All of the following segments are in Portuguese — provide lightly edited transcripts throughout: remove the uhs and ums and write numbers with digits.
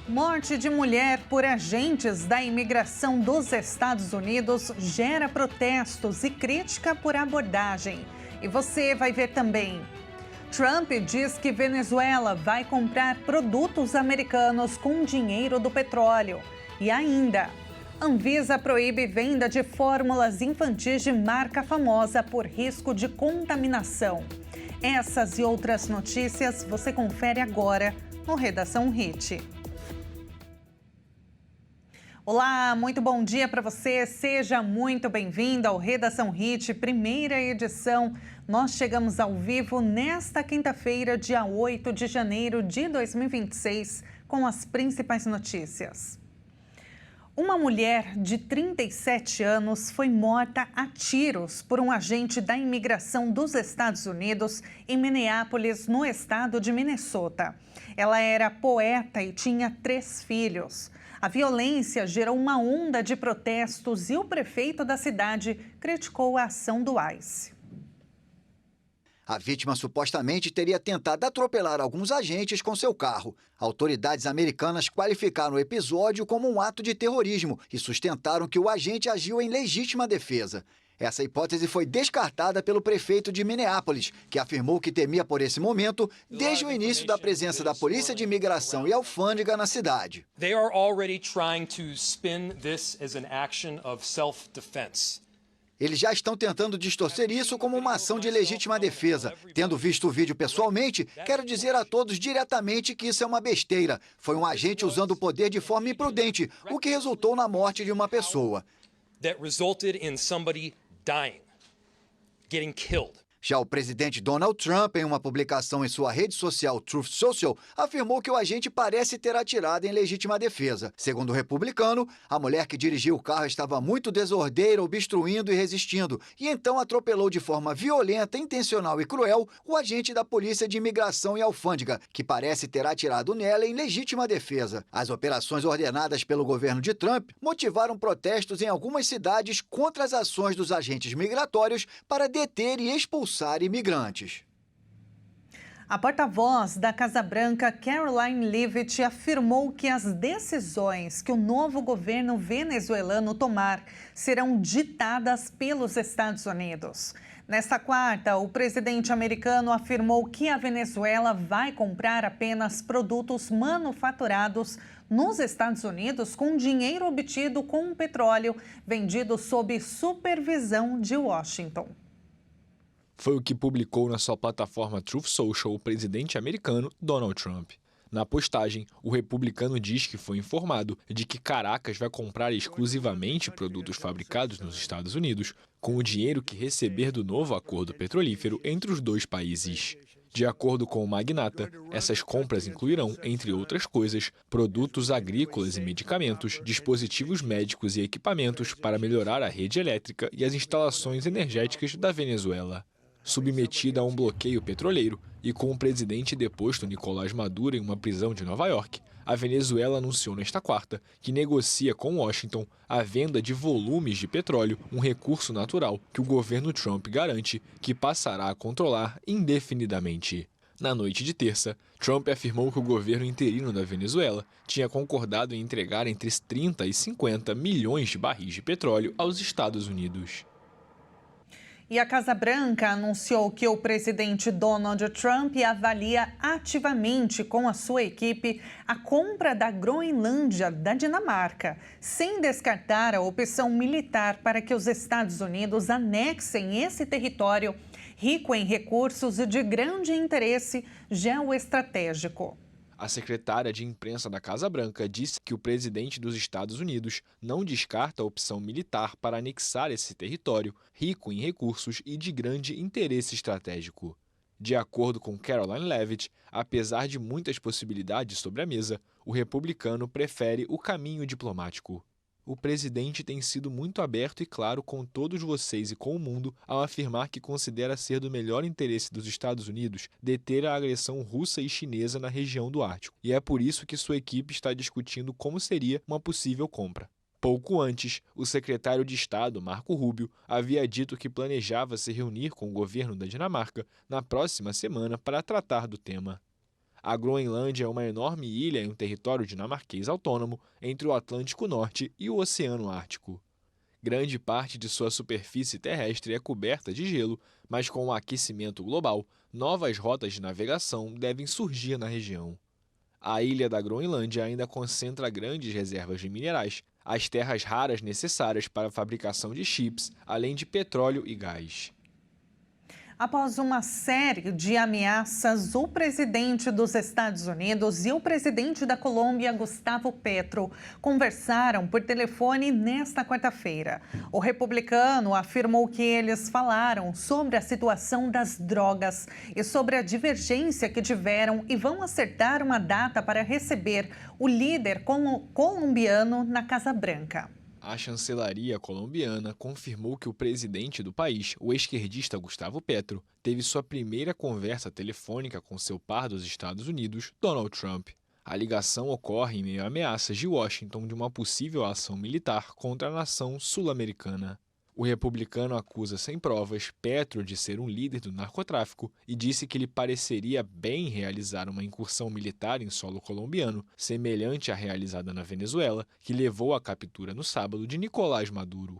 Morte de mulher por agentes da imigração dos Estados Unidos gera protestos e crítica por abordagem. E você vai ver também. Trump diz que Venezuela vai comprar produtos americanos com dinheiro do petróleo. E ainda, Anvisa proíbe venda de fórmulas infantis de marca famosa por risco de contaminação. Essas e outras notícias você confere agora no Redação Hit. Olá, muito bom dia para você. Seja muito bem-vindo ao Redação Hit, primeira edição. Nós chegamos ao vivo nesta quinta-feira, dia 8 de janeiro de 2026, com as principais notícias. Uma mulher de 37 anos foi morta a tiros por um agente da imigração dos Estados Unidos em Minneapolis, no estado de Minnesota. Ela era poeta e tinha 3 filhos. A violência gerou uma onda de protestos e o prefeito da cidade criticou a ação do ICE. A vítima supostamente teria tentado atropelar alguns agentes com seu carro. Autoridades americanas qualificaram o episódio como um ato de terrorismo e sustentaram que o agente agiu em legítima defesa. Essa hipótese foi descartada pelo prefeito de Minneapolis, que afirmou que temia por esse momento desde o início da presença da Polícia de Imigração e Alfândega na cidade. They are already trying to spin this as an action of self-defense. Eles já estão tentando distorcer isso como uma ação de legítima defesa. Tendo visto o vídeo pessoalmente, quero dizer a todos diretamente que isso é uma besteira. Foi um agente usando o poder de forma imprudente, o que resultou na morte de uma pessoa. That resulted in somebody dying, getting killed. Já o presidente Donald Trump, em uma publicação em sua rede social Truth Social, afirmou que o agente parece ter atirado em legítima defesa. Segundo o republicano, a mulher que dirigiu o carro estava muito desordeira, obstruindo e resistindo, e então atropelou de forma violenta, intencional e cruel o agente da Polícia de Imigração e Alfândega, que parece ter atirado nela em legítima defesa. As operações ordenadas pelo governo de Trump motivaram protestos em algumas cidades contra as ações dos agentes migratórios para deter e expulsar imigrantes. A porta-voz da Casa Branca, Karoline Leavitt, afirmou que as decisões que o novo governo venezuelano tomar serão ditadas pelos Estados Unidos. Nesta quarta, o presidente americano afirmou que a Venezuela vai comprar apenas produtos manufaturados nos Estados Unidos com dinheiro obtido com o petróleo vendido sob supervisão de Washington. Foi o que publicou na sua plataforma Truth Social o presidente americano Donald Trump. Na postagem, o republicano diz que foi informado de que Caracas vai comprar exclusivamente produtos fabricados nos Estados Unidos com o dinheiro que receber do novo acordo petrolífero entre os dois países. De acordo com o magnata, essas compras incluirão, entre outras coisas, produtos agrícolas e medicamentos, dispositivos médicos e equipamentos para melhorar a rede elétrica e as instalações energéticas da Venezuela. Submetida a um bloqueio petroleiro e com o presidente deposto Nicolás Maduro em uma prisão de Nova York, a Venezuela anunciou nesta quarta que negocia com Washington a venda de volumes de petróleo, um recurso natural que o governo Trump garante que passará a controlar indefinidamente. Na noite de terça, Trump afirmou que o governo interino da Venezuela tinha concordado em entregar entre 30 e 50 milhões de barris de petróleo aos Estados Unidos. E a Casa Branca anunciou que o presidente Donald Trump avalia ativamente com a sua equipe a compra da Groenlândia da Dinamarca, sem descartar a opção militar para que os Estados Unidos anexem esse território rico em recursos e de grande interesse geoestratégico. A secretária de imprensa da Casa Branca disse que o presidente dos Estados Unidos não descarta a opção militar para anexar esse território, rico em recursos e de grande interesse estratégico. De acordo com Karoline Leavitt, apesar de muitas possibilidades sobre a mesa, o republicano prefere o caminho diplomático. O presidente tem sido muito aberto e claro com todos vocês e com o mundo ao afirmar que considera ser do melhor interesse dos Estados Unidos deter a agressão russa e chinesa na região do Ártico. E é por isso que sua equipe está discutindo como seria uma possível compra. Pouco antes, o secretário de Estado, Marco Rubio, havia dito que planejava se reunir com o governo da Dinamarca na próxima semana para tratar do tema. A Groenlândia é uma enorme ilha em um território dinamarquês autônomo entre o Atlântico Norte e o Oceano Ártico. Grande parte de sua superfície terrestre é coberta de gelo, mas com o aquecimento global, novas rotas de navegação devem surgir na região. A ilha da Groenlândia ainda concentra grandes reservas de minerais, as terras raras necessárias para a fabricação de chips, além de petróleo e gás. Após uma série de ameaças, o presidente dos Estados Unidos e o presidente da Colômbia, Gustavo Petro, conversaram por telefone nesta quarta-feira. O republicano afirmou que eles falaram sobre a situação das drogas e sobre a divergência que tiveram e vão acertar uma data para receber o líder colombiano na Casa Branca. A chancelaria colombiana confirmou que o presidente do país, o esquerdista Gustavo Petro, teve sua primeira conversa telefônica com seu par dos Estados Unidos, Donald Trump. A ligação ocorre em meio a ameaças de Washington de uma possível ação militar contra a nação sul-americana. O republicano acusa sem provas Petro de ser um líder do narcotráfico e disse que lhe pareceria bem realizar uma incursão militar em solo colombiano, semelhante à realizada na Venezuela, que levou à captura no sábado de Nicolás Maduro.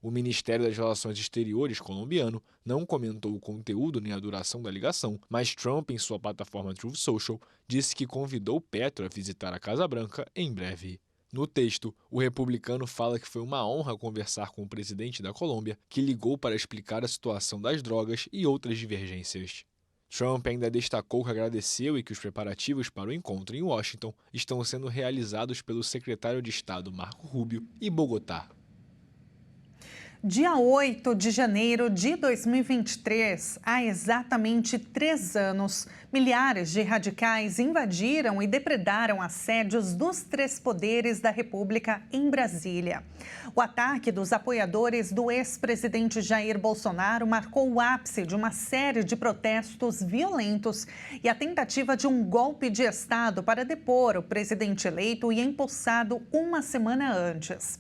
O Ministério das Relações Exteriores colombiano não comentou o conteúdo nem a duração da ligação, mas Trump, em sua plataforma Truth Social, disse que convidou Petro a visitar a Casa Branca em breve. No texto, o republicano fala que foi uma honra conversar com o presidente da Colômbia, que ligou para explicar a situação das drogas e outras divergências. Trump ainda destacou que agradeceu e que os preparativos para o encontro em Washington estão sendo realizados pelo secretário de Estado Marco Rubio e Bogotá. Dia 8 de janeiro de 2023, há exatamente 3 anos, milhares de radicais invadiram e depredaram as sedes dos 3 poderes da República em Brasília. O ataque dos apoiadores do ex-presidente Jair Bolsonaro marcou o ápice de uma série de protestos violentos e a tentativa de um golpe de Estado para depor o presidente eleito e empossado uma semana antes.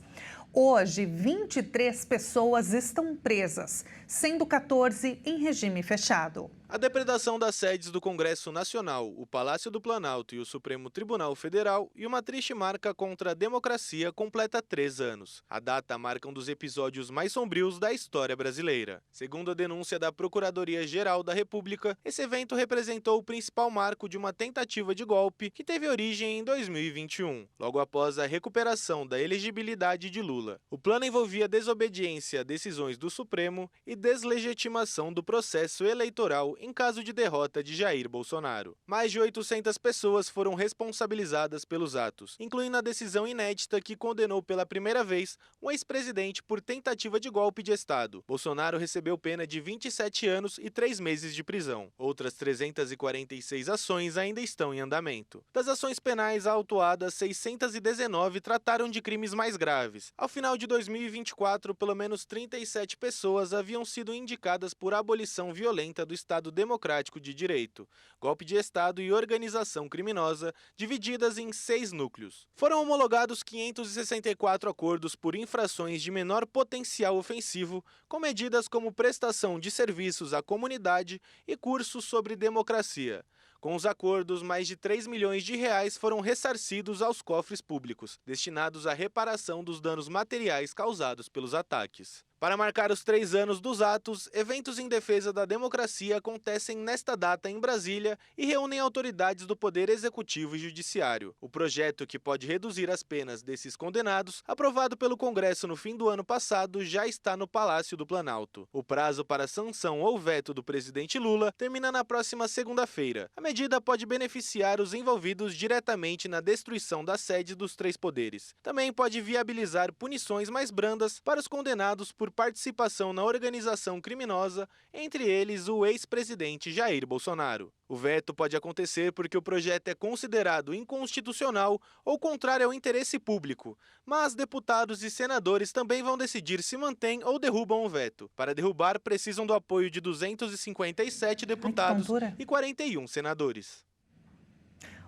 Hoje, 23 pessoas estão presas, sendo 14 em regime fechado. A depredação das sedes do Congresso Nacional, o Palácio do Planalto e o Supremo Tribunal Federal e uma triste marca contra a democracia completa 3 anos. A data marca um dos episódios mais sombrios da história brasileira. Segundo a denúncia da Procuradoria-Geral da República, esse evento representou o principal marco de uma tentativa de golpe que teve origem em 2021, logo após a recuperação da elegibilidade de Lula. O plano envolvia desobediência a decisões do Supremo e deslegitimação do processo eleitoral em caso de derrota de Jair Bolsonaro. Mais de 800 pessoas foram responsabilizadas pelos atos, incluindo a decisão inédita que condenou pela primeira vez um ex-presidente por tentativa de golpe de Estado. Bolsonaro recebeu pena de 27 anos e 3 meses de prisão. Outras 346 ações ainda estão em andamento. Das ações penais autuadas, 619 trataram de crimes mais graves. Ao final de 2024, pelo menos 37 pessoas haviam sido indicadas por abolição violenta do Estado Democrático de Direito, golpe de Estado e organização criminosa, divididas em 6 núcleos. Foram homologados 564 acordos por infrações de menor potencial ofensivo, com medidas como prestação de serviços à comunidade e cursos sobre democracia. Com os acordos, mais de 3 milhões de reais foram ressarcidos aos cofres públicos, destinados à reparação dos danos materiais causados pelos ataques. Para marcar os 3 anos dos atos, eventos em defesa da democracia acontecem nesta data em Brasília e reúnem autoridades do Poder Executivo e Judiciário. O projeto, que pode reduzir as penas desses condenados, aprovado pelo Congresso no fim do ano passado, já está no Palácio do Planalto. O prazo para sanção ou veto do presidente Lula termina na próxima segunda-feira. A medida pode beneficiar os envolvidos diretamente na destruição da sede dos 3 poderes. Também pode viabilizar punições mais brandas para os condenados por participação na organização criminosa, entre eles o ex-presidente Jair Bolsonaro. O veto pode acontecer porque o projeto é considerado inconstitucional ou contrário ao interesse público, mas deputados e senadores também vão decidir se mantêm ou derrubam o veto. Para derrubar, precisam do apoio de 257 deputados e 41 senadores.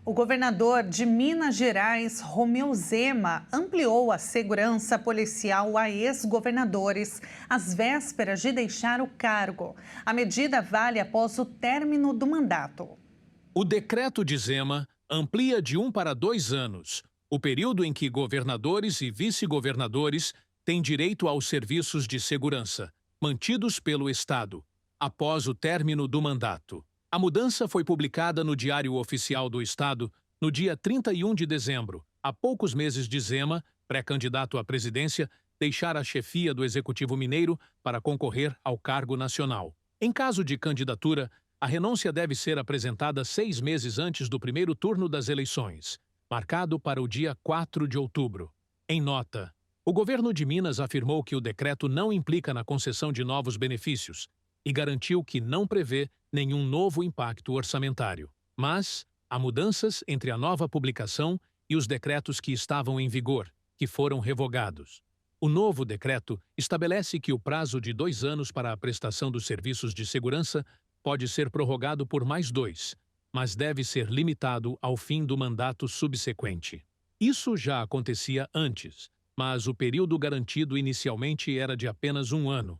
O governador de Minas Gerais, Romeu Zema, ampliou a segurança policial a ex-governadores às vésperas de deixar o cargo. A medida vale após o término do mandato. O decreto de Zema amplia de 1 para 2 anos o período em que governadores e vice-governadores têm direito aos serviços de segurança, mantidos pelo Estado, após o término do mandato. A mudança foi publicada no Diário Oficial do Estado no dia 31 de dezembro, a poucos meses de Zema, pré-candidato à presidência, deixar a chefia do Executivo Mineiro para concorrer ao cargo nacional. Em caso de candidatura, a renúncia deve ser apresentada 6 meses antes do primeiro turno das eleições, marcado para o dia 4 de outubro. Em nota, o governo de Minas afirmou que o decreto não implica na concessão de novos benefícios e garantiu que não prevê nenhum novo impacto orçamentário. Mas há mudanças entre a nova publicação e os decretos que estavam em vigor, que foram revogados. O novo decreto estabelece que o prazo de 2 anos para a prestação dos serviços de segurança pode ser prorrogado por mais 2, mas deve ser limitado ao fim do mandato subsequente. Isso já acontecia antes, mas o período garantido inicialmente era de apenas 1 ano.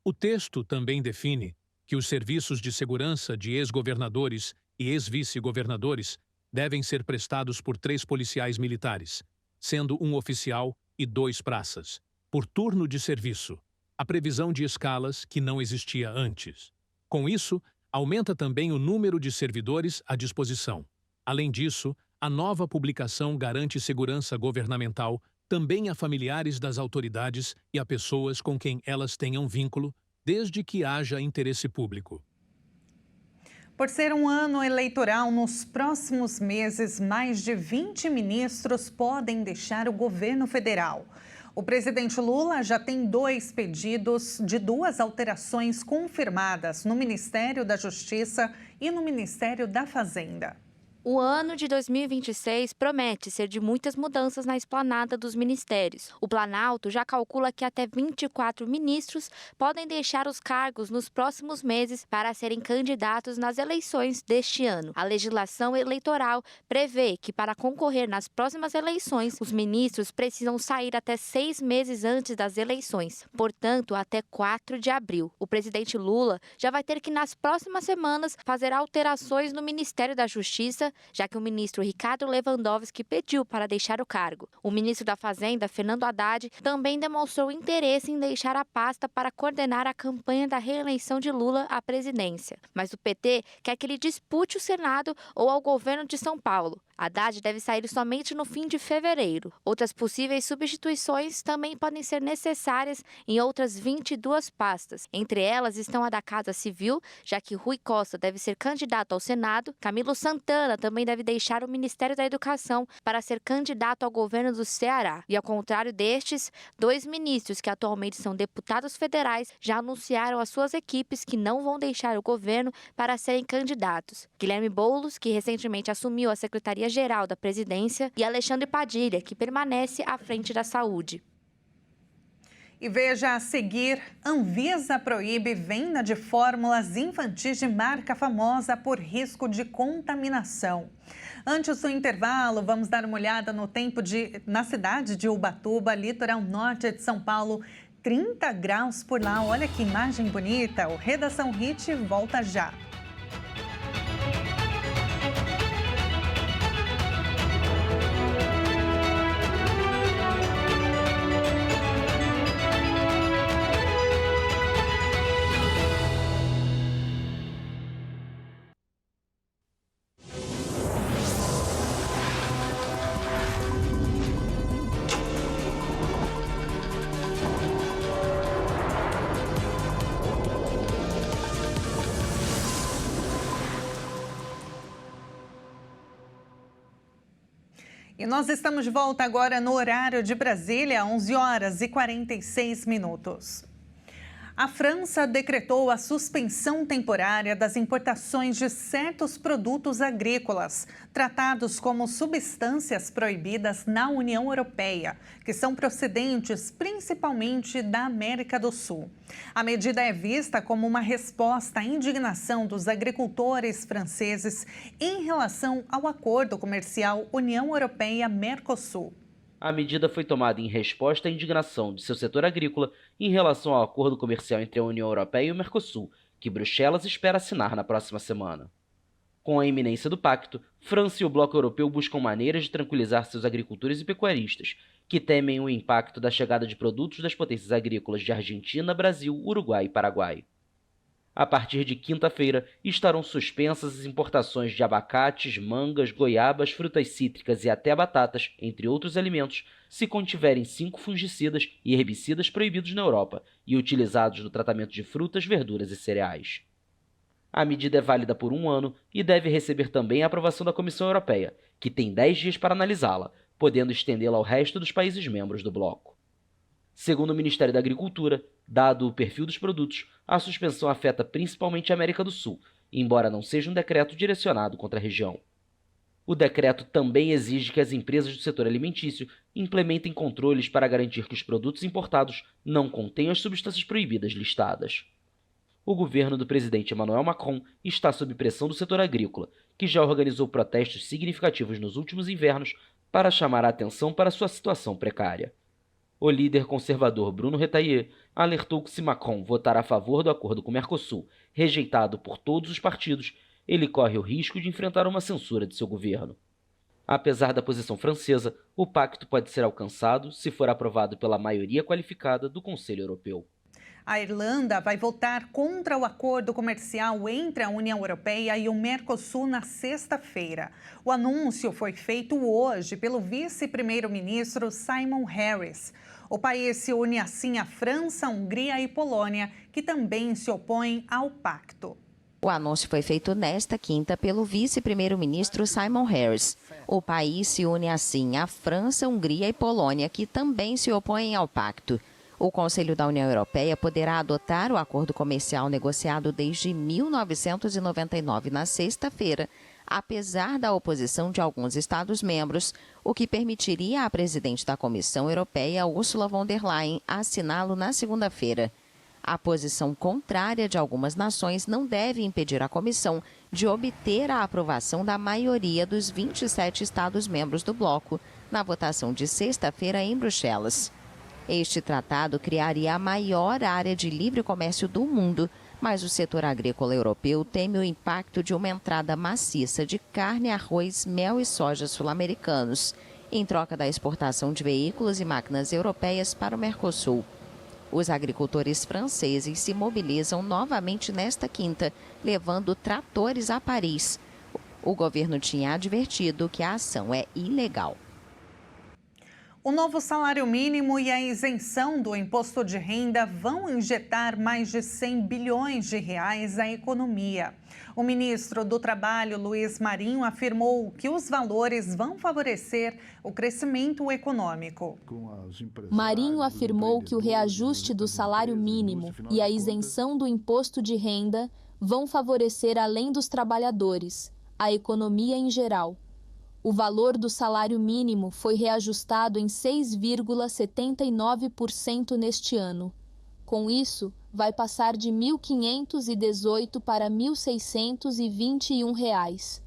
O texto também define que os serviços de segurança de ex-governadores e ex-vice-governadores devem ser prestados por 3 policiais militares, sendo 1 oficial e 2 praças, por turno de serviço, a previsão de escalas que não existia antes. Com isso, aumenta também o número de servidores à disposição. Além disso, a nova publicação garante segurança governamental também a familiares das autoridades e a pessoas com quem elas tenham vínculo, desde que haja interesse público. Por ser um ano eleitoral, nos próximos meses, mais de 20 ministros podem deixar o governo federal. O presidente Lula já tem 2 pedidos de 2 alterações confirmadas no Ministério da Justiça e no Ministério da Fazenda. O ano de 2026 promete ser de muitas mudanças na esplanada dos ministérios. O Planalto já calcula que até 24 ministros podem deixar os cargos nos próximos meses para serem candidatos nas eleições deste ano. A legislação eleitoral prevê que, para concorrer nas próximas eleições, os ministros precisam sair até 6 meses antes das eleições, portanto, até 4 de abril. O presidente Lula já vai ter que, nas próximas semanas, fazer alterações no Ministério da Justiça, já que o ministro Ricardo Lewandowski pediu para deixar o cargo. O ministro da Fazenda, Fernando Haddad, também demonstrou interesse em deixar a pasta para coordenar a campanha da reeleição de Lula à presidência. Mas o PT quer que ele dispute o Senado ou ao governo de São Paulo. Haddad deve sair somente no fim de fevereiro. Outras possíveis substituições também podem ser necessárias em outras 22 pastas. Entre elas estão a da Casa Civil, já que Rui Costa deve ser candidato ao Senado. Camilo Santana também deve deixar o Ministério da Educação para ser candidato ao governo do Ceará. E ao contrário destes, 2 ministros que atualmente são deputados federais já anunciaram às suas equipes que não vão deixar o governo para serem candidatos. Guilherme Boulos, que recentemente assumiu a Secretaria-Geral da Presidência, e Alexandre Padilha, que permanece à frente da Saúde. E veja a seguir, Anvisa proíbe venda de fórmulas infantis de marca famosa por risco de contaminação. Antes do intervalo, vamos dar uma olhada no tempo na cidade de Ubatuba, litoral norte de São Paulo, 30 graus por lá. Olha que imagem bonita. O Redação Hit volta já. E nós estamos de volta agora no horário de Brasília, 11 horas e 46 minutos. A França decretou a suspensão temporária das importações de certos produtos agrícolas, tratados como substâncias proibidas na União Europeia, que são procedentes principalmente da América do Sul. A medida é vista como uma resposta à indignação dos agricultores franceses em relação ao acordo comercial União Europeia-Mercosul. A medida foi tomada em resposta à indignação de seu setor agrícola em relação ao acordo comercial entre a União Europeia e o Mercosul, que Bruxelas espera assinar na próxima semana. Com a iminência do pacto, França e o bloco europeu buscam maneiras de tranquilizar seus agricultores e pecuaristas, que temem o impacto da chegada de produtos das potências agrícolas de Argentina, Brasil, Uruguai e Paraguai. A partir de quinta-feira, estarão suspensas as importações de abacates, mangas, goiabas, frutas cítricas e até batatas, entre outros alimentos, se contiverem 5 fungicidas e herbicidas proibidos na Europa e utilizados no tratamento de frutas, verduras e cereais. A medida é válida por 1 ano e deve receber também a aprovação da Comissão Europeia, que tem 10 dias para analisá-la, podendo estendê-la ao resto dos países membros do bloco. Segundo o Ministério da Agricultura, dado o perfil dos produtos, a suspensão afeta principalmente a América do Sul, embora não seja um decreto direcionado contra a região. O decreto também exige que as empresas do setor alimentício implementem controles para garantir que os produtos importados não contenham as substâncias proibidas listadas. O governo do presidente Emmanuel Macron está sob pressão do setor agrícola, que já organizou protestos significativos nos últimos invernos para chamar a atenção para sua situação precária. O líder conservador Bruno Retailleau alertou que se Macron votar a favor do acordo com o Mercosul, rejeitado por todos os partidos, ele corre o risco de enfrentar uma censura de seu governo. Apesar da posição francesa, o pacto pode ser alcançado se for aprovado pela maioria qualificada do Conselho Europeu. A Irlanda vai votar contra o acordo comercial entre a União Europeia e o Mercosul na sexta-feira. O anúncio foi feito hoje pelo vice-primeiro-ministro Simon Harris. O país se une assim à França, Hungria e Polônia, que também se opõem ao pacto. O anúncio foi feito nesta quinta pelo vice-primeiro-ministro Simon Harris. O país se une assim à França, Hungria e Polônia, que também se opõem ao pacto. O Conselho da União Europeia poderá adotar o acordo comercial negociado desde 1999 na sexta-feira, apesar da oposição de alguns Estados-membros, o que permitiria à presidente da Comissão Europeia, Ursula von der Leyen, assiná-lo na segunda-feira. A posição contrária de algumas nações não deve impedir a Comissão de obter a aprovação da maioria dos 27 Estados-membros do bloco na votação de sexta-feira em Bruxelas. Este tratado criaria a maior área de livre comércio do mundo, mas o setor agrícola europeu teme o impacto de uma entrada maciça de carne, arroz, mel e soja sul-americanos, em troca da exportação de veículos e máquinas europeias para o Mercosul. Os agricultores franceses se mobilizam novamente nesta quinta, levando tratores a Paris. O governo tinha advertido que a ação é ilegal. O novo salário mínimo e a isenção do imposto de renda vão injetar mais de 100 bilhões de reais à economia. O ministro do Trabalho, Luiz Marinho, afirmou que os valores vão favorecer o crescimento econômico. Marinho afirmou que o reajuste do salário mínimo e a isenção do imposto de renda vão favorecer, além dos trabalhadores, a economia em geral. O valor do salário mínimo foi reajustado em 6,79% neste ano. Com isso, vai passar de R$ 1.518 para R$ 1.621.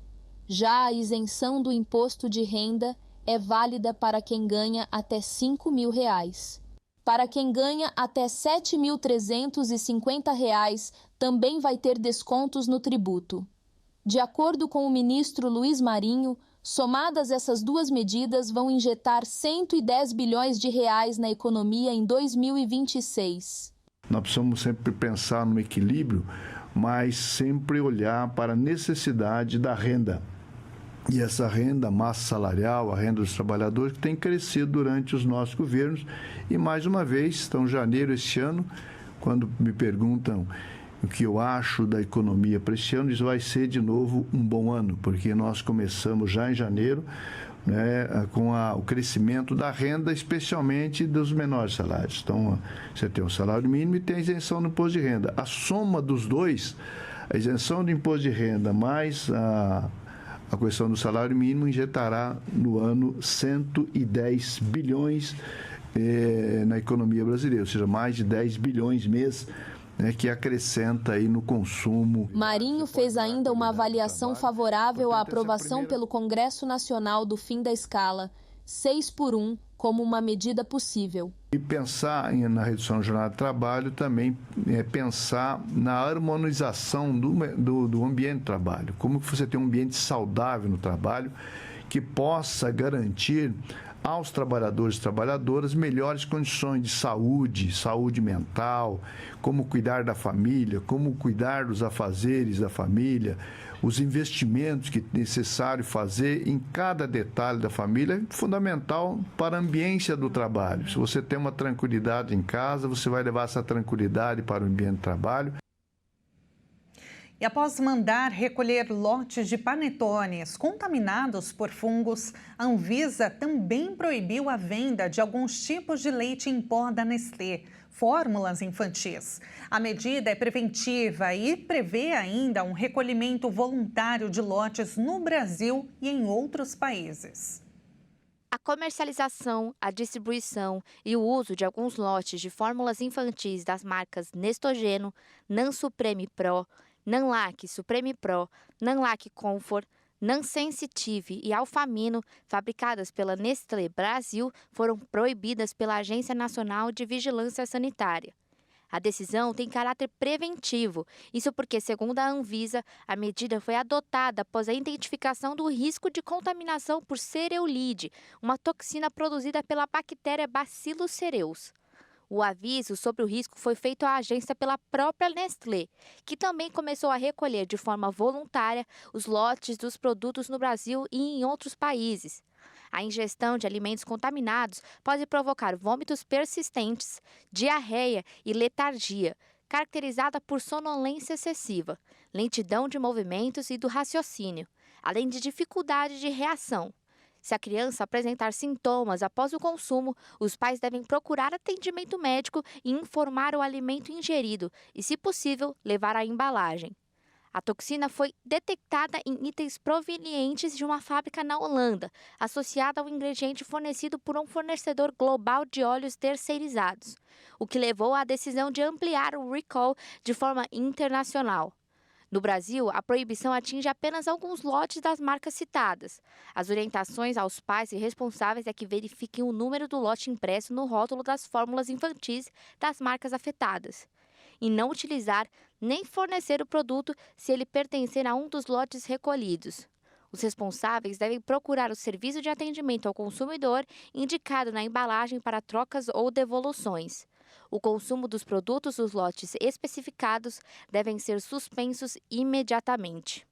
Já a isenção do imposto de renda é válida para quem ganha até R$ 5.000. Para quem ganha até R$ 7.350, também vai ter descontos no tributo. De acordo com o ministro Luiz Marinho, somadas essas duas medidas vão injetar 110 bilhões de reais na economia em 2026. Nós precisamos sempre pensar no equilíbrio, mas sempre olhar para a necessidade da renda. E essa renda, massa salarial, a renda dos trabalhadores, que tem crescido durante os nossos governos. E mais uma vez, então, janeiro este ano, quando me perguntam o que eu acho da economia para este ano, isso vai ser de novo um bom ano, porque nós começamos já em janeiro, né, com o crescimento da renda, especialmente dos menores salários. Então, você tem o salário mínimo e tem a isenção do imposto de renda. A soma dos dois, a isenção do imposto de renda mais a questão do salário mínimo, injetará no ano 110 bilhões na economia brasileira, ou seja, mais de 10 bilhões mês, que acrescenta aí no consumo. Marinho fez ainda uma avaliação favorável à aprovação pelo Congresso Nacional do fim da escala, 6 por 1, como uma medida possível. E pensar na redução da jornada de trabalho também é pensar na harmonização do ambiente de trabalho. Como você tem um ambiente saudável no trabalho que possa garantir aos trabalhadores e trabalhadoras melhores condições de saúde mental, como cuidar da família, como cuidar dos afazeres da família, os investimentos que é necessário fazer em cada detalhe da família é fundamental para a ambiência do trabalho. Se você tem uma tranquilidade em casa, você vai levar essa tranquilidade para o ambiente de trabalho. E após mandar recolher lotes de panetones contaminados por fungos, a Anvisa também proibiu a venda de alguns tipos de leite em pó da Nestlé, fórmulas infantis. A medida é preventiva e prevê ainda um recolhimento voluntário de lotes no Brasil e em outros países. A comercialização, a distribuição e o uso de alguns lotes de fórmulas infantis das marcas Nestogeno, Nan Supreme Pro, Nanlac Supreme Pro, Nanlac Comfort, Nansensitive e Alfamino, fabricadas pela Nestlé Brasil, foram proibidas pela Agência Nacional de Vigilância Sanitária. A decisão tem caráter preventivo, isso porque, segundo a Anvisa, a medida foi adotada após a identificação do risco de contaminação por cereulide, uma toxina produzida pela bactéria Bacillus cereus. O aviso sobre o risco foi feito à agência pela própria Nestlé, que também começou a recolher de forma voluntária os lotes dos produtos no Brasil e em outros países. A ingestão de alimentos contaminados pode provocar vômitos persistentes, diarreia e letargia, caracterizada por sonolência excessiva, lentidão de movimentos e do raciocínio, além de dificuldade de reação. Se a criança apresentar sintomas após o consumo, os pais devem procurar atendimento médico e informar o alimento ingerido e, se possível, levar a embalagem. A toxina foi detectada em itens provenientes de uma fábrica na Holanda, associada ao ingrediente fornecido por um fornecedor global de óleos terceirizados, o que levou à decisão de ampliar o recall de forma internacional. No Brasil, a proibição atinge apenas alguns lotes das marcas citadas. As orientações aos pais e responsáveis é que verifiquem o número do lote impresso no rótulo das fórmulas infantis das marcas afetadas e não utilizar nem fornecer o produto se ele pertencer a um dos lotes recolhidos. Os responsáveis devem procurar o serviço de atendimento ao consumidor indicado na embalagem para trocas ou devoluções. O consumo dos produtos dos lotes especificados devem ser suspensos imediatamente.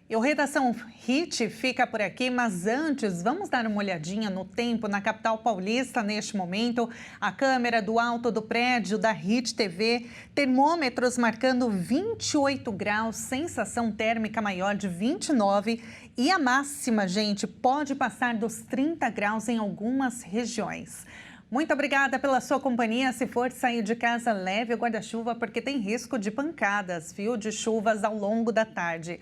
E o Redação Hit fica por aqui, mas antes vamos dar uma olhadinha no tempo na capital paulista neste momento. A câmera do alto do prédio da Hit TV, termômetros marcando 28 graus, sensação térmica maior de 29 e a máxima, gente, pode passar dos 30 graus em algumas regiões. Muito obrigada pela sua companhia. Se for sair de casa, leve o guarda-chuva porque tem risco de pancadas, viu, de chuvas ao longo da tarde.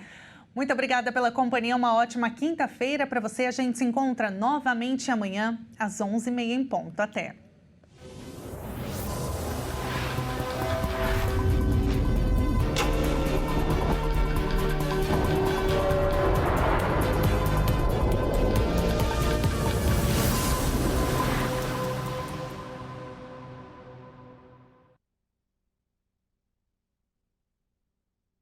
Muito obrigada pela companhia. Uma ótima quinta-feira para você. A gente se encontra novamente amanhã às 11h30 em ponto. Até!